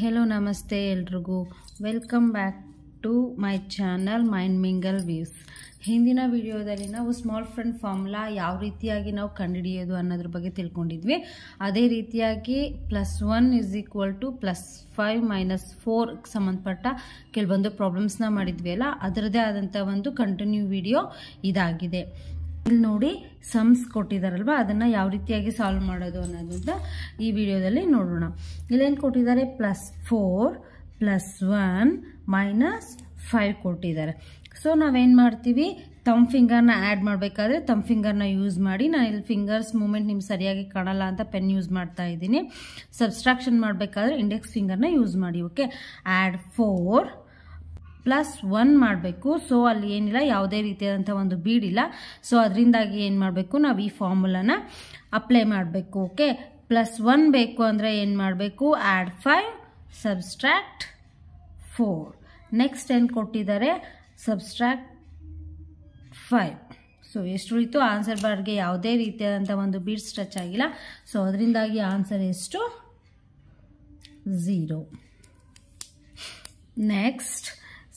Hello ನಮಸ್ತೆ ಎಲ್ರಿಗೂ welcome back to my channel mind mingle views. ಹಿಂದಿನ ವಿಡಿಯೋದಲ್ಲಿ ನಾವು ಸ್ಮಾಲ್ ಫ್ರೆಂಡ್ ಫಾರ್ಮುಲಾ ಯಾವ ರೀತಿಯಾಗಿ ನಾವು ಕಂಡುಹಿಡಿಯೋದು ಅನ್ನೋದ್ರ ಬಗ್ಗೆ ತಿಳ್ಕೊಂಡಿದ್ವಿ. ಅದೇ ರೀತಿಯಾಗಿ +1 = +5 - 4 ಸಂಬಂಧಪಟ್ಟ ಕೆಲವೊಂದು ಪ್ರಾಬ್ಲಮ್ಸ್ನ ಮಾಡಿದ್ವಿ ಅಲ್ಲ, ಅದರದೇ ಆದಂಥ ಒಂದು ಕಂಟಿನ್ಯೂ ವಿಡಿಯೋ ಇದಾಗಿದೆ. ಇಲ್ಲಿ ನೋಡಿ ಸಮ್ಸ್ ಕೊಟ್ಟಿದ್ದಾರಲ್ವ, ಅದನ್ನ ಯಾವ ರೀತಿಯಾಗಿ ಸಾಲ್ವ್ ಮಾಡೋದು ಅನ್ನೋದನ್ನ ಈ ವಿಡಿಯೋದಲ್ಲಿ ನೋಡೋಣ. ಇಲ್ಲೇನು ಕೊಟ್ಟಿದ್ದಾರೆ, +4 +1 -5 ಕೊಟ್ಟಿದ್ದಾರೆ. ಸೊ ನಾವೇನು ಮಾಡ್ತೀವಿ, ತಮ್ ಫಿಂಗರ್ನ ಆ್ಯಡ್ ಮಾಡಬೇಕಾದ್ರೆ ತಮ್ ಫಿಂಗರ್ನ ಯೂಸ್ ಮಾಡಿ. ನಾನು ಇಲ್ಲಿ ಫಿಂಗರ್ಸ್ ಮೂಮೆಂಟ್ ನಿಮ್ಗೆ ಸರಿಯಾಗಿ ಕಾಣಲ್ಲ ಅಂತ ಪೆನ್ ಯೂಸ್ ಮಾಡ್ತಾ ಇದ್ದೀನಿ. ಸಬ್ಸ್ಟ್ರಾಕ್ಷನ್ ಮಾಡಬೇಕಾದ್ರೆ ಇಂಡೆಕ್ಸ್ ಫಿಂಗರ್ನ ಯೂಸ್ ಮಾಡಿ. ಓಕೆ, ಆ್ಯಡ್ 4 +1 ಮಾಡಬೇಕು. ಸೊ ಅಲ್ಲಿ ಏನಿಲ್ಲ, ಯಾವುದೇ ರೀತಿಯಾದಂಥ ಒಂದು ಬೀಡಿಲ್ಲ. ಸೊ ಅದರಿಂದಾಗಿ ಏನು ಮಾಡಬೇಕು, ನಾವು ಈ ಫಾರ್ಮುಲಾನ ಅಪ್ಲೈ ಮಾಡಬೇಕು. ಓಕೆ, +1 ಬೇಕು ಅಂದರೆ ಏನು ಮಾಡಬೇಕು, ಆ್ಯಡ್ 5 ಸಬ್ಸ್ಟ್ರಾಕ್ಟ್ 4. ನೆಕ್ಸ್ಟ್ ಏನು ಕೊಟ್ಟಿದ್ದಾರೆ, ಸಬ್ಸ್ಟ್ರಾಕ್ಟ್ 5. ಸೊ ಎಷ್ಟು ಉಳಿತು, ಆನ್ಸರ್ ಬಾರ್ಗೆ ಯಾವುದೇ ರೀತಿಯಾದಂಥ ಒಂದು ಬೀಡ್ಸ್ ಟಚ್ ಆಗಿಲ್ಲ. ಸೊ ಅದರಿಂದಾಗಿ ಆನ್ಸರ್ ಎಷ್ಟು, 0. ನೆಕ್ಸ್ಟ್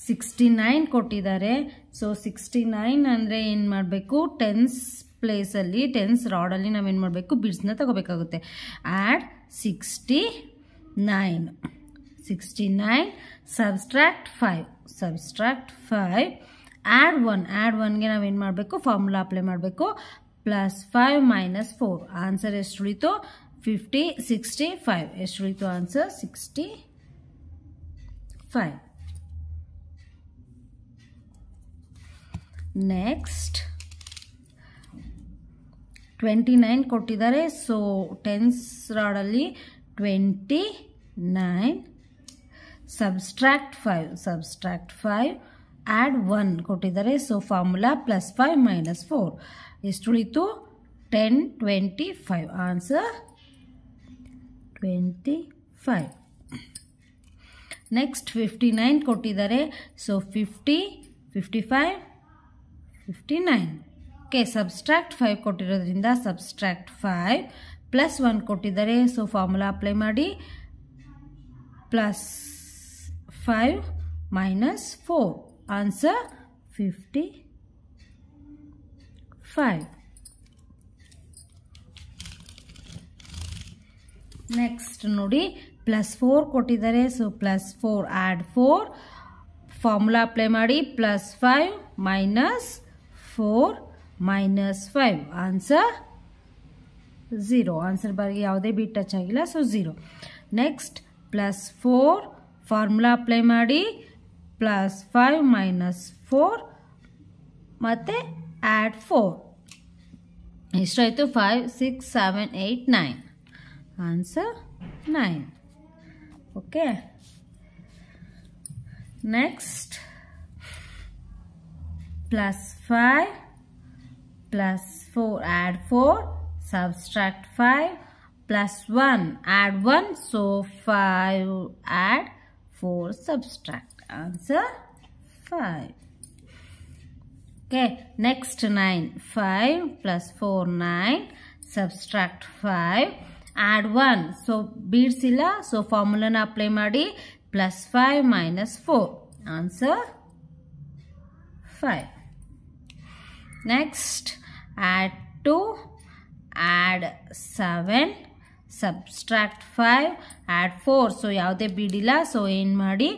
69 ಕೊಟ್ಟಿದ್ದಾರೆ. ಸೊ 69 ಅಂದರೆ ಏನು ಮಾಡಬೇಕು, ಟೆನ್ಸ್ ಪ್ಲೇಸಲ್ಲಿ, ಟೆನ್ಸ್ ರಾಡಲ್ಲಿ ನಾವೇನು ಮಾಡಬೇಕು, ಬಿಡ್ಸ್ನ ತಗೋಬೇಕಾಗುತ್ತೆ. ಆ್ಯಡ್ 69 ಸಬ್ಸ್ಟ್ರಾಕ್ಟ್ 5 ಆ್ಯಡ್ 1ಗೆ ನಾವೇನು ಮಾಡಬೇಕು, ಫಾರ್ಮುಲಾ ಅಪ್ಲೈ ಮಾಡಬೇಕು. +5 - 4 ಆನ್ಸರ್ ಎಷ್ಟು ಉಳಿತು, 65. ಎಷ್ಟು ಉಳಿತು ಆನ್ಸರ್, 65. ನೆಕ್ಸ್ಟ್ 29 ಕೊಟ್ಟಿದ್ದಾರೆ. ಸೊ ಟೆನ್ಸ್ ರಾಡಲ್ಲಿ 29 ಸಬ್ಸ್ಟ್ರಾಕ್ಟ್ 5 ಆ್ಯಡ್ 1 ಕೊಟ್ಟಿದ್ದಾರೆ. ಸೊ ಫಾರ್ಮುಲಾ +5 - 4 ಎಷ್ಟು ಉಳಿತು, 10 25 ಆನ್ಸರ್ 25. ನೆಕ್ಸ್ಟ್ 59 ಕೊಟ್ಟಿದ್ದಾರೆ. ಸೊ 50 55 59. ಓಕೆ, ಸಬ್ಸ್ಟ್ರಾಕ್ಟ್ 5 ಕೊಟ್ಟಿರೋದ್ರಿಂದ ಸಬ್ಸ್ಟ್ರಾಕ್ಟ್ 5 +1 ಕೊಟ್ಟಿದ್ದಾರೆ. ಸೊ ಫಾರ್ಮುಲಾ ಅಪ್ಲೈ ಮಾಡಿ. +5 - 4 ಆನ್ಸರ್ 55. ನೆಕ್ಸ್ಟ್ ನೋಡಿ, +4 ಕೊಟ್ಟಿದ್ದಾರೆ. ಸೊ +4 ಆ್ಯಡ್ 4 ಫಾರ್ಮುಲಾ ಅಪ್ಲೈ ಮಾಡಿ. +5 - 4 -5 ಆನ್ಸರ್ 0. ಆನ್ಸರ್ ಬಾರ್ಗೆ ಯಾವುದೇ ಬೀಟ್ ಟಚ್ ಆಗಿಲ್ಲ. ಸೊ 0. ನೆಕ್ಸ್ಟ್ +4 ಫಾರ್ಮುಲಾ ಅಪ್ಲೈ ಮಾಡಿ. +5 - 4 ಮತ್ತು ಆ್ಯಡ್ 4 ಎಷ್ಟಾಯಿತು, 5 6 7 8 9 answer 9. Okay, next +5 +4 add 4 subtract 5 +1 add 1. So 5 add 4 subtract answer 5. Okay, next 9 5 +4 9 subtract 5 add 1. So beads illa, so formula na apply ಮಾಡಿ. +5 - 4 answer 5. Next add 2 add 7 subtract 5 add 4. So ಯಾವುದೇ bead ಇಲ್ಲ. So ಏನು ಮಾಡಿ,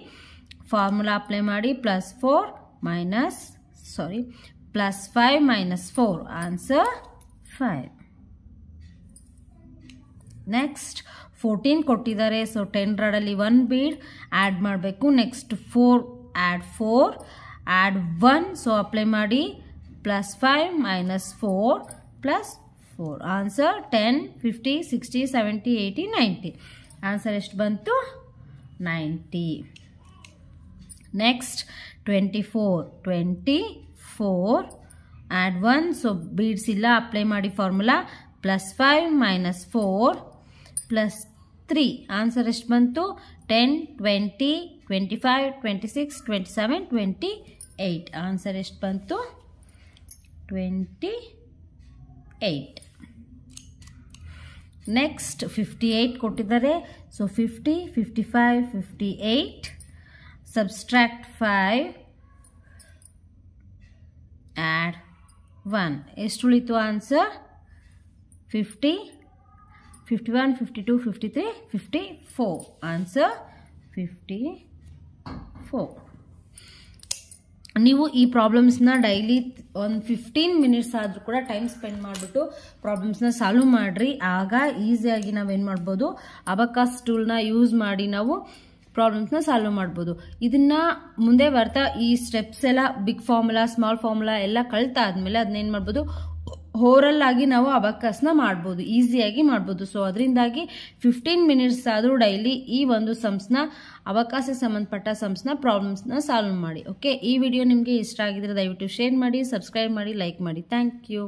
formula apply ಮಾಡಿ. +5 - 4 answer 5. Next 14 ಕೊಟ್ಟಿದ್ದಾರೆ. So 10 ರಾಡಲ್ಲಿ 1 bead add ಮಾಡಬೇಕು. Next 4 add 4 add 1. So apply ಮಾಡಿ. +5 - 4 +4 answer 10 50 60 70 80 90 answer ಎಷ್ಟು ಬಂತು, 90. Next 24 add 1. ಸೊ ಬೀಡ್ಸ್ ಇಲ್ಲ, ಅಪ್ಲೈ ಮಾಡಿ ಫಾರ್ಮುಲಾ. +5 - 4 +3 ಆನ್ಸರ್ ಎಷ್ಟು ಬಂತು, 10 20 25 26 27 28 ಆನ್ಸರ್ ಎಷ್ಟು ಬಂತು, 28. ನೆಕ್ಸ್ಟ್ 58 ಕೊಟ್ಟಿದ್ದಾರೆ. ಸೊ 50, 55, 58 ಸಬ್ಸ್ಟ್ರಾಕ್ಟ್ 5 ಆ್ಯಡ್ 1 ಎಷ್ಟು ಉಳಿತು ಆನ್ಸರ್? 50, 51, 52, 53, 54 ಆನ್ಸರ್ 54. ನೀವು ಈ ಪ್ರಾಬ್ಲಮ್ಸ್ನ ಡೈಲಿ ಒಂದು 15 ಮಿನಿಟ್ಸ್ ಆದರೂ ಕೂಡ ಟೈಮ್ ಸ್ಪೆಂಡ್ ಮಾಡಿಬಿಟ್ಟು ಪ್ರಾಬ್ಲಮ್ಸ್ನ ಸಾಲ್ವ್ ಮಾಡಿರಿ. ಆಗ ಈಸಿಯಾಗಿ ನಾವೇನು ಮಾಡ್ಬೋದು, ಅಬಕಾಸ್ ಟೂಲ್ನ ಯೂಸ್ ಮಾಡಿ ನಾವು ಪ್ರಾಬ್ಲಮ್ಸ್ನ ಸಾಲ್ವ್ ಮಾಡ್ಬೋದು. ಇದನ್ನ ಮುಂದೆ ಬರ್ತಾ ಈ ಸ್ಟೆಪ್ಸ್ ಎಲ್ಲ ಬಿಗ್ ಫಾರ್ಮುಲಾ ಸ್ಮಾಲ್ ಫಾರ್ಮುಲಾ ಎಲ್ಲ ಕಳ್ತಾದ್ಮೇಲೆ ಅದನ್ನೇನು ಮಾಡ್ಬೋದು, ಓರಲ್ ಆಗಿ ನಾವು ಅಬಕಾಸ್ನ ಮಾಡ್ಬೋದು, ಈಸಿಯಾಗಿ ಮಾಡ್ಬೋದು. ಸೊ ಅದರಿಂದಾಗಿ 15 ಮಿನಿಟ್ಸ್ ಆದರೂ ಡೈಲಿ ಈ ಒಂದು ಸಮ್ಸ್ನ, ಅಬಕಾಸ್ಗೆ ಸಂಬಂಧಪಟ್ಟ ಸಮ್ಸ್ನ ಪ್ರಾಬ್ಲಮ್ಸ್ನ ಸಾಲ್ವ್ ಮಾಡಿ. ಓಕೆ, ಈ ವಿಡಿಯೋ ನಿಮಗೆ ಇಷ್ಟ ಆಗಿದ್ರೆ ದಯವಿಟ್ಟು ಶೇರ್ ಮಾಡಿ, ಸಬ್ಸ್ಕ್ರೈಬ್ ಮಾಡಿ, ಲೈಕ್ ಮಾಡಿ. Thank you.